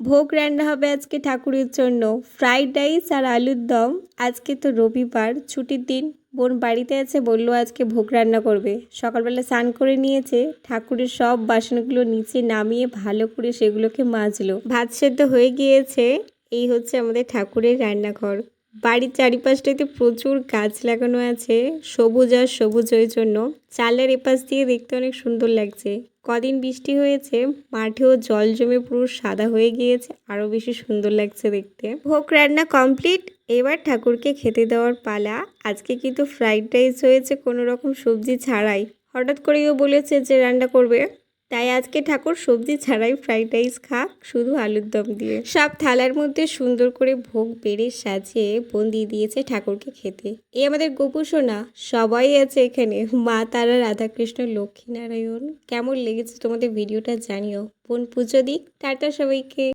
ভোগ রান্না হবে আজকে ঠাকুরের জন্য। ফ্রাইড রাইস আর আলুর দম। আজকে তো রবিবার, ছুটির দিন। বোন বাড়িতে আছে, বললো আজকে ভোগ রান্না করবে। সকালবেলা স্নান করে নিয়েছে, ঠাকুরের সব বাসনগুলো নিচে নামিয়ে ভালো করে সেগুলোকে মাজলো। ভাত সেদ্ধ হয়ে গিয়েছে। এই হচ্ছে আমাদের ঠাকুরের রান্নাঘর। বাড়ির চারিপাশটাতে প্রচুর গাছ লাগানো আছে, সবুজ আর সবুজ ওই জন্য চালের এপাশ দিয়ে দেখতে অনেক সুন্দর লাগছে। কদিন বৃষ্টি হয়েছে, মাঠেও জল জমে পুরো সাদা হয়ে গিয়েছে, আরো বেশি সুন্দর লাগছে দেখতে। ভোগ রান্না কমপ্লিট, এবার ঠাকুরকে খেতে দেওয়ার পালা। আজকে কিন্তু ফ্রাইড রাইস হয়েছে কোনো রকম সবজি ছাড়াই। হঠাৎ করেও বলেছে যে রান্না করবে, তাই আজকে ঠাকুর সবজি ছাড়াই ফ্রাইড রাইস খাক, শুধু আলুর দম দিয়ে। সব থালার মধ্যে সুন্দর করে ভোগ বেড়ে সাজিয়ে বোন দিয়ে দিয়েছে ঠাকুরকে খেতে। এই আমাদের গোপু সোনা সবাই আছে এখানে, মা তারা, রাধাকৃষ্ণ, লক্ষ্মীনারায়ণ। কেমন লেগেছে তোমাদের ভিডিওটা জানিও। বোন পুজো দিক, টাটা সবাইকে।